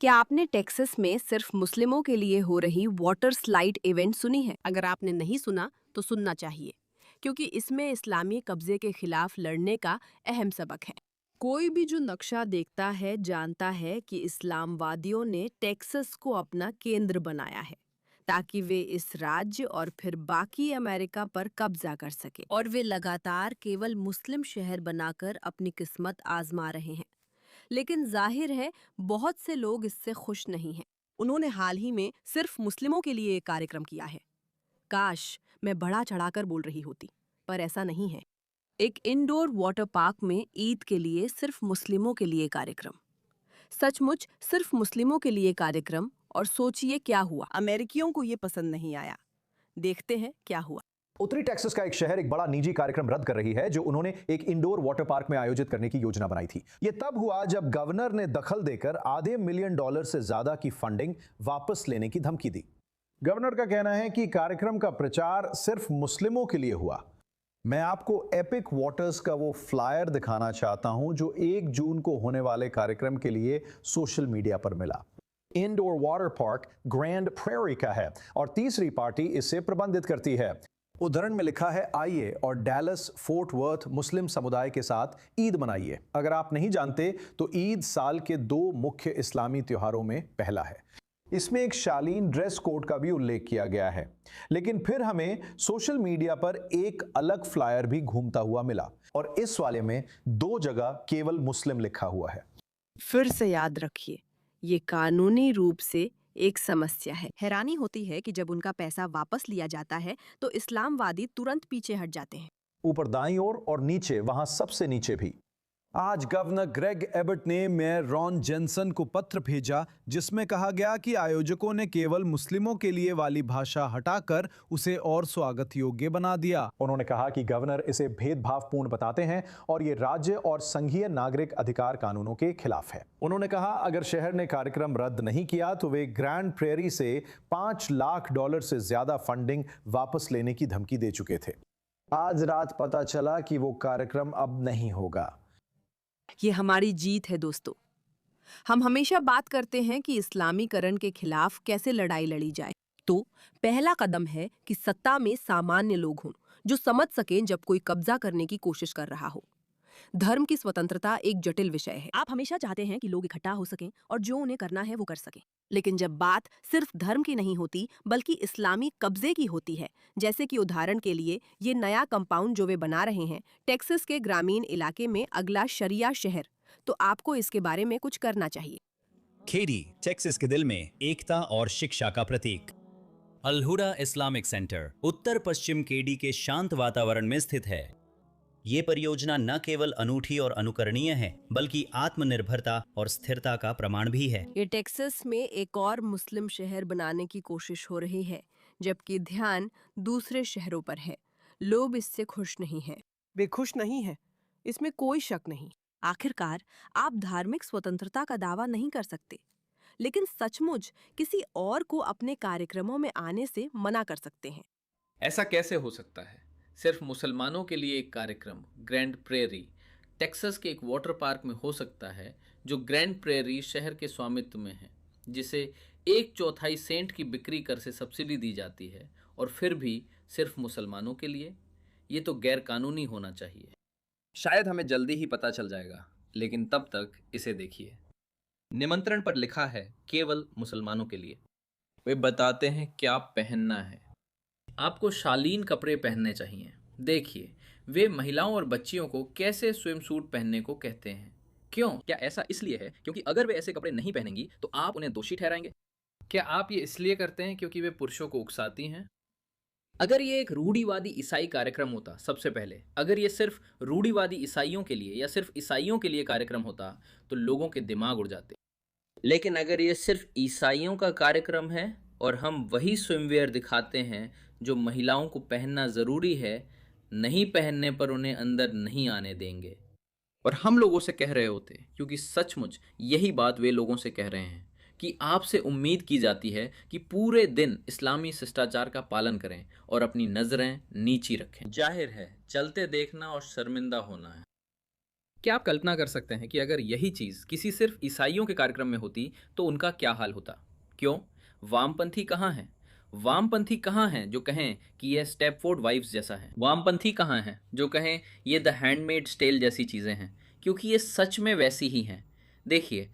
क्या आपने टेक्सास में सिर्फ मुस्लिमों के लिए हो रही वाटर स्लाइड इवेंट सुनी है? अगर आपने नहीं सुना तो सुनना चाहिए, क्योंकि इसमें इस्लामी कब्जे के खिलाफ लड़ने का अहम सबक है। कोई भी जो नक्शा देखता है जानता है कि इस्लामवादियों ने टेक्सास को अपना केंद्र बनाया है ताकि वे इस राज्य और फिर बाकी अमेरिका पर कब्जा कर सके, और वे लगातार केवल मुस्लिम शहर बनाकर अपनी किस्मत आजमा रहे हैं। लेकिन जाहिर है बहुत से लोग इससे खुश नहीं हैं। उन्होंने हाल ही में सिर्फ मुस्लिमों के लिए एक कार्यक्रम किया है। काश मैं बढ़ा चढ़ाकर बोल रही होती, पर ऐसा नहीं है। एक इंडोर वाटर पार्क में ईद के लिए सिर्फ मुस्लिमों के लिए कार्यक्रम। सचमुच सिर्फ मुस्लिमों के लिए कार्यक्रम, और सोचिए क्या हुआ। अमेरिकियों को ये पसंद नहीं आया। देखते हैं क्या हुआ। उत्तरी टेक्सास का एक शहर एक बड़ा निजी कार्यक्रम रद्द कर रही है जो उन्होंने एक इंडोर वाटर पार्क में आयोजित करने की योजना बनाई थी। यह तब हुआ जब गवर्नर ने दखल देकर $500 मिलियन से ज्यादा की फंडिंग वापस लेने की धमकी दी। गवर्नर का कहना है कि कार्यक्रम का प्रचार सिर्फ मुस्लिमों के लिए हुआ। मैं आपको एपिक वाटर्स का वो फ्लायर दिखाना चाहता हूं जो 1 जून को होने वाले कार्यक्रम के लिए सोशल मीडिया पर मिला। Indoor water park grand prairie का है और तीसरी पार्टी इसे प्रबंधित करती है। उदाहरण में लिखा है, आइए और डैलस फोर्ट वर्थ मुस्लिम समुदाय के साथ ईद मनाइए। अगर आप नहीं जानते तो ईद साल के 2 मुख्य इस्लामी त्योहारों में पहला है। इसमें एक शालीन ड्रेस कोड का भी उल्लेख किया गया है। लेकिन फिर हमें सोशल मीडिया पर एक अलग फ्लायर भी घूमता हुआ मिला और इस वाले में 2 जगह केवल मुस्लिम लिखा हुआ है। फिर से याद रखिए, ये कानूनी रूप से एक समस्या है। हैरानी होती है कि जब उनका पैसा वापस लिया जाता है तो इस्लामवादी तुरंत पीछे हट जाते हैं। ऊपर दाईं ओर और नीचे, वहां सबसे नीचे भी। आज गवर्नर ग्रेग एबट ने मेयर रॉन जेनसन को पत्र भेजा जिसमें कहा गया कि आयोजकों ने केवल मुस्लिमों के लिए वाली भाषा हटाकर उसे और स्वागत योग्य बना दिया। उन्होंने कहा कि गवर्नर इसे भेदभावपूर्ण बताते हैं और ये राज्य और संघीय नागरिक अधिकार कानूनों के खिलाफ है। उन्होंने कहा अगर शहर ने कार्यक्रम रद्द नहीं किया तो वे ग्रैंड प्रेरी से $5 लाख से ज्यादा फंडिंग वापस लेने की धमकी दे चुके थे। आज रात पता चला कि वो कार्यक्रम अब नहीं होगा। ये हमारी जीत है दोस्तों। हम हमेशा बात करते हैं कि इस्लामीकरण के खिलाफ कैसे लड़ाई लड़ी जाए। तो पहला कदम है कि सत्ता में सामान्य लोग हों जो समझ सकें जब कोई कब्जा करने की कोशिश कर रहा हो। धर्म की स्वतंत्रता एक जटिल विषय है। आप हमेशा चाहते हैं कि लोग इकट्ठा हो सकें और जो उन्हें करना है वो कर सकें। लेकिन जब बात सिर्फ धर्म की नहीं होती बल्कि इस्लामी कब्जे की होती है, जैसे कि उदाहरण के लिए ये नया कंपाउंड जो वे बना रहे हैं टेक्सास के ग्रामीण इलाके में अगला शरिया शहर, तो आपको इसके बारे में कुछ करना चाहिए। केडी, टेक्सास के दिल में एकता और शिक्षा का प्रतीक। अल-हुदा इस्लामिक सेंटर उत्तर पश्चिम केडी के शांत वातावरण में स्थित है। ये परियोजना न केवल अनूठी और अनुकरणीय है बल्कि आत्मनिर्भरता और स्थिरता का प्रमाण भी है। ये टेक्सास में एक और मुस्लिम शहर बनाने की कोशिश हो रही है, जबकि ध्यान दूसरे शहरों पर है। लोग इससे खुश नहीं हैं। वे खुश नहीं हैं, इसमें कोई शक नहीं। आखिरकार आप धार्मिक स्वतंत्रता का दावा नहीं कर सकते, लेकिन सचमुच किसी और को अपने कार्यक्रमों में आने से मना कर सकते हैं। ऐसा कैसे हो सकता है? सिर्फ मुसलमानों के लिए एक कार्यक्रम ग्रैंड प्रेरी टेक्सास के एक वाटर पार्क में हो सकता है जो ग्रैंड प्रेरी शहर के स्वामित्व में है, जिसे 1/4 सेंट की बिक्री कर से सब्सिडी दी जाती है, और फिर भी सिर्फ मुसलमानों के लिए। ये तो गैर कानूनी होना चाहिए। शायद हमें जल्दी ही पता चल जाएगा, लेकिन तब तक इसे देखिए। निमंत्रण पर लिखा है केवल मुसलमानों के लिए। वे बताते हैं क्या पहनना है। आपको शालीन कपड़े पहनने चाहिए। देखिए, वे महिलाओं और बच्चियों को कैसे स्विमसूट पहनने को कहते हैं। क्यों? क्या ऐसा इसलिए है क्योंकि अगर वे ऐसे कपड़े नहीं पहनेंगी तो आप उन्हें दोषी ठहराएंगे? क्या आप ये इसलिए करते हैं क्योंकि वे पुरुषों को उकसाती हैं? अगर ये एक रूढ़िवादी ईसाई कार्यक्रम होता, सबसे पहले अगर ये सिर्फ रूढ़िवादी ईसाइयों के लिए या सिर्फ ईसाइयों के लिए कार्यक्रम होता तो लोगों के दिमाग उड़ जाते। लेकिन अगर ये सिर्फ ईसाइयों का कार्यक्रम है और हम वही स्विमवेयर दिखाते हैं जो महिलाओं को पहनना ज़रूरी है, नहीं पहनने पर उन्हें अंदर नहीं आने देंगे। और हम लोगों से कह रहे होते, क्योंकि सचमुच यही बात वे लोगों से कह रहे हैं, कि आपसे उम्मीद की जाती है कि पूरे दिन इस्लामी शिष्टाचार का पालन करें और अपनी नज़रें नीची रखें। जाहिर है चलते देखना और शर्मिंदा होना है। क्या आप कल्पना कर सकते हैं कि अगर यही चीज़ किसी सिर्फ ईसाइयों के कार्यक्रम में होती तो उनका क्या हाल होता? क्यों? वामपंथी कहाँ हैं? वामपंथी कहाँ हैं जो कहें कि यह स्टेपफोर्ड वाइफ्स जैसा है? वामपंथी कहाँ हैं जो कहें ये द हैंडमेड्स टेल जैसी चीज़ें हैं? क्योंकि ये सच में वैसी ही हैं। देखिए,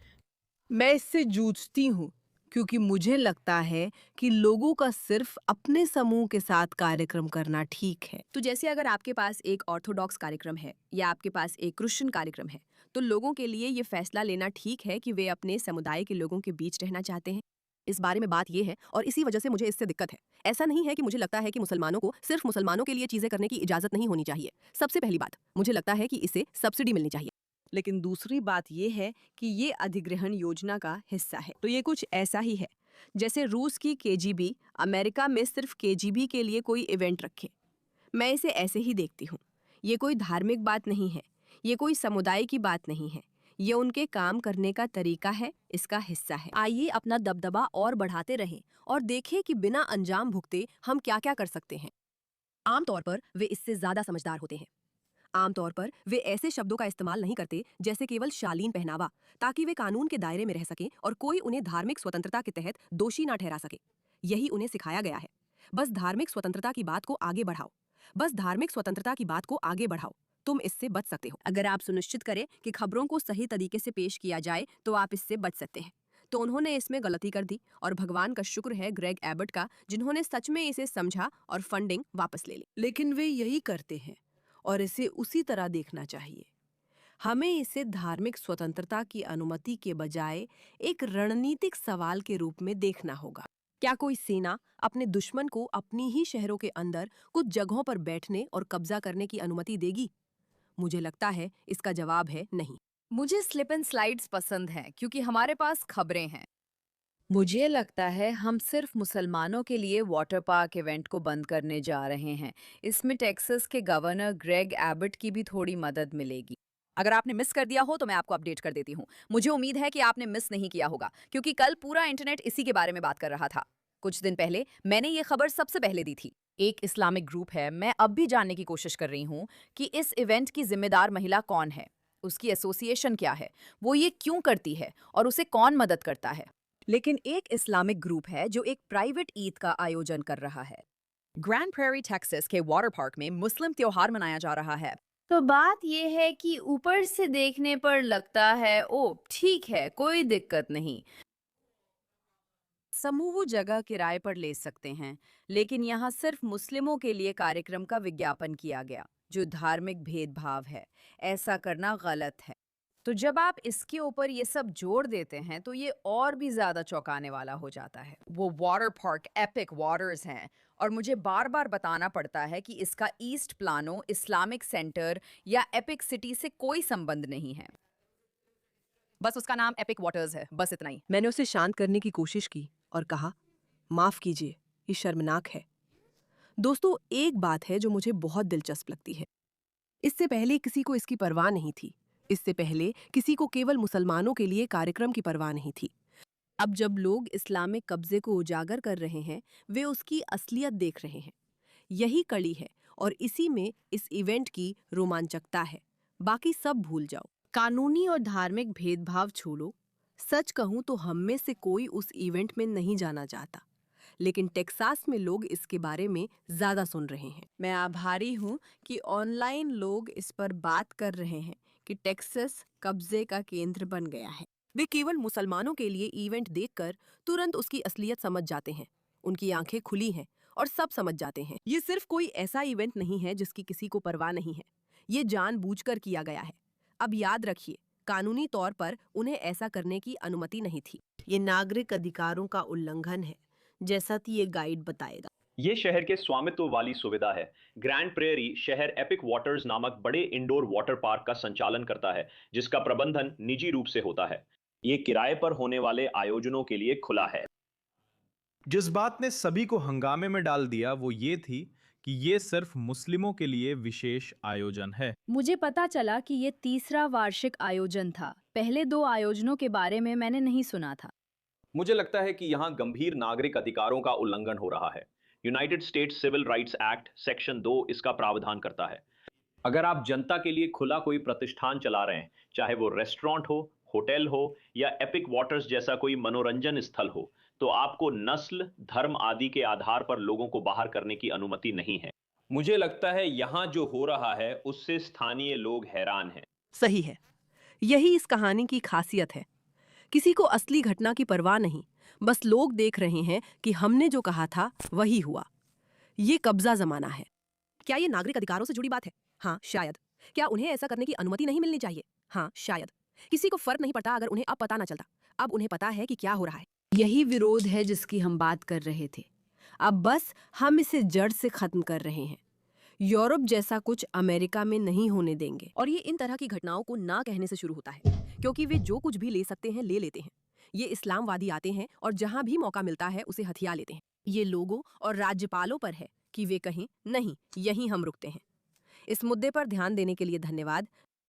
मैं इससे जूझती हूँ क्योंकि मुझे लगता है कि लोगों का सिर्फ अपने समूह के साथ कार्यक्रम करना ठीक है। तो जैसे अगर आपके पास एक ऑर्थोडॉक्स कार्यक्रम है या आपके पास एक क्रिश्चियन कार्यक्रम है, तो लोगों के लिए ये फैसला लेना ठीक है कि वे अपने समुदाय के लोगों के बीच रहना चाहते हैं। इस बारे में बात यह है और इसी वजह से मुझे इससे दिक्कत है। ऐसा नहीं है कि मुझे लगता है कि मुसलमानों को सिर्फ मुसलमानों के लिए चीजें करने की इजाजत नहीं होनी चाहिए। सबसे पहली बात, मुझे लगता है कि इसे सब्सिडी मिलनी चाहिए। लेकिन दूसरी बात यह है कि ये अधिग्रहण योजना का हिस्सा है, तो ये कुछ ऐसा ही है जैसे रूस की केजीबी अमेरिका में सिर्फ केजीबी के लिए कोई इवेंट रखे। मैं इसे ऐसे ही देखती हूँ। ये कोई धार्मिक बात नहीं है, ये कोई समुदाय की बात नहीं है, ये उनके काम करने का तरीका है, इसका हिस्सा है। आइए अपना दबदबा और बढ़ाते रहें और देखें कि बिना अंजाम भुगते हम क्या क्या कर सकते हैं। आमतौर पर वे इससे ज्यादा समझदार होते हैं। आमतौर पर वे ऐसे शब्दों का इस्तेमाल नहीं करते जैसे केवल शालीन पहनावा, ताकि वे कानून के दायरे में रह सकें और कोई उन्हें धार्मिक स्वतंत्रता के तहत दोषी ना ठहरा सके। यही उन्हें सिखाया गया है। बस धार्मिक स्वतंत्रता की बात को आगे बढ़ाओ। बस धार्मिक स्वतंत्रता की बात को आगे बढ़ाओ। तुम इससे बच सकते हो। अगर आप सुनिश्चित करें कि खबरों को सही तरीके से पेश किया जाए तो आप इससे बच सकते हैं। तो उन्होंने इसमें गलती कर दी और भगवान का शुक्र है ग्रेग एबट का, जिन्होंने सच में इसे समझा और फंडिंग वापस ले ली। लेकिन वे यही करते हैं और इसे उसी तरह देखना चाहिए। हमें इसे धार्मिक स्वतंत्रता की अनुमति के बजाय एक रणनीतिक सवाल के रूप में देखना होगा। क्या कोई सेना अपने दुश्मन को अपनी ही शहरों के अंदर कुछ जगहों पर बैठने और कब्जा करने की अनुमति देगी? मुझे लगता है इसका जवाब है नहीं। मुझे स्लिप एंड स्लाइड्स पसंद हैं क्योंकि हमारे पास खबरें हैं। मुझे लगता है हम सिर्फ मुसलमानों के लिए वाटर पार्क इवेंट को बंद करने जा रहे हैं। इसमें टेक्सास के गवर्नर ग्रेग एबट की भी थोड़ी मदद मिलेगी। अगर आपने मिस कर दिया हो तो मैं आपको अपडेट कर देती हूँ। मुझे उम्मीद है कि आपने मिस नहीं किया होगा क्योंकि कल पूरा इंटरनेट इसी के बारे में बात कर रहा था। कुछ दिन पहले मैंने ये खबर सबसे पहले दी थी। एक इस्लामिक ग्रुप है, मैं अब भी जानने की कोशिश कर रही हूँ कि इस इवेंट की जिम्मेदार महिला कौन है, उसकी एसोसिएशन क्या है, वो ये क्यों करती है और उसे कौन मदद करता है। लेकिन एक इस्लामिक ग्रुप है जो एक प्राइवेट ईद का आयोजन कर रहा है। ग्रैंड प्रेरी टेक्सास के वाटर पार्क में मुस्लिम त्योहार मनाया जा रहा है। तो बात यह है कि ऊपर से देखने पर लगता है ओ ठीक है, कोई दिक्कत नहीं, समूह वो जगह किराए पर ले सकते हैं, लेकिन यहाँ सिर्फ मुस्लिमों के लिए कार्यक्रम का विज्ञापन किया गया, जो धार्मिक भेदभाव है। ऐसा करना गलत है। तो जब आप इसके ऊपर ये सब जोड़ देते हैं तो ये और भी ज्यादा चौंकाने वाला हो जाता है। वो वाटर पार्क एपिक वाटर्स हैं और मुझे बार बार बताना पड़ता है कि इसका ईस्ट प्लानो इस्लामिक सेंटर या एपिक सिटी से कोई संबंध नहीं है। बस उसका नाम एपिक वाटर्स है, बस इतना ही। मैंने उसे शांत करने की कोशिश की और कहा, माफ कीजिए, ये शर्मनाक है। दोस्तों, एक बात है जो मुझे बहुत दिलचस्प लगती है। इससे पहले किसी को इसकी परवाह नहीं थी। इससे पहले किसी को केवल मुसलमानों के लिए कार्यक्रम की परवाह नहीं थी। अब जब लोग इस्लामिक कब्जे को उजागर कर रहे हैं, वे उसकी असलियत देख रहे हैं। यही कड़ी है और इसी में इस इवेंट की रोमांचकता है। बाकी सब भूल जाओ, कानूनी और धार्मिक भेदभाव छोड़ो। सच कहूं तो हम में से कोई उस इवेंट में नहीं जाना चाहता, लेकिन टेक्सास में लोग इसके बारे में ज्यादा सुन रहे हैं। मैं आभारी हूं कि ऑनलाइन लोग इस पर बात कर रहे हैं कि टेक्सास कब्जे का केंद्र बन गया है। वे केवल मुसलमानों के लिए इवेंट देखकर तुरंत उसकी असलियत समझ जाते हैं। उनकी आंखें खुली हैं और सब समझ जाते हैं। ये सिर्फ कोई ऐसा इवेंट नहीं है जिसकी किसी को परवाह नहीं है। ये जानबूझकर किया गया है। अब याद रखिए, कानूनी तौर पर उन्हें ऐसा करने की अनुमति नहीं थी। ये नागरिक अधिकारों का उल्लंघन है, जैसा कि ये गाइड बताएगा। ये शहर के स्वामित्व वाली सुविधा है। ग्रैंड प्रेरी शहर एपिक वाटर्स नामक बड़े इंडोर वाटर पार्क का संचालन करता है, जिसका प्रबंधन निजी रूप से होता है। ये किराए पर होने वाले आयोजनों के लिए खुला है। जिस बात ने सभी को हंगामे में डाल दिया वो ये थी कि ये सिर्फ मुस्लिमों के लिए विशेष आयोजन है। मुझे पता चला कि ये तीसरा वार्षिक आयोजन था। पहले 2 आयोजनों के बारे में मैंने नहीं सुना था। मुझे लगता है कि यहाँ गंभीर नागरिक अधिकारों का उल्लंघन हो रहा है। United States civil rights act section 2 इसका प्रावधान करता है। अगर आप जनता के लिए खुला कोई प्रतिष्ठान चला रहे हैं, चाहे वो रेस्टोरेंट हो, होटल हो या एपिक वाटर्स जैसा कोई मनोरंजन स्थल हो, तो आपको नस्ल, धर्म आदि के आधार पर लोगों को बाहर करने की अनुमति नहीं है। मुझे लगता है यहाँ जो हो रहा है उससे स्थानीय लोग हैरान हैं। सही है, यही इस कहानी की खासियत है। किसी को असली घटना की परवाह नहीं, बस लोग देख रहे हैं कि हमने जो कहा था वही हुआ। ये कब्जा जमाना है। क्या ये नागरिक अधिकारों से जुड़ी बात है? हाँ, शायद। क्या उन्हें ऐसा करने की अनुमति नहीं मिलनी चाहिए? हाँ, शायद। किसी को फर्क नहीं पड़ता अगर उन्हें अब पता ना चलता। अब उन्हें पता है कि क्या हो रहा है। यही विरोध है जिसकी हम बात कर रहे थे। अब बस हम इसे जड़ से खत्म कर रहे हैं। यूरोप जैसा कुछ अमेरिका में नहीं होने देंगे। और ये इन तरह की घटनाओं को ना कहने से शुरू होता है, क्योंकि वे जो कुछ भी ले सकते हैं ले लेते हैं। ये इस्लामवादी आते हैं और जहां भी मौका मिलता है उसे हथिया लेते हैं। ये लोगों और राज्यपालों पर है कि वे कहें नहीं, यहीं हम रुकते हैं। इस मुद्दे पर ध्यान देने के लिए धन्यवाद।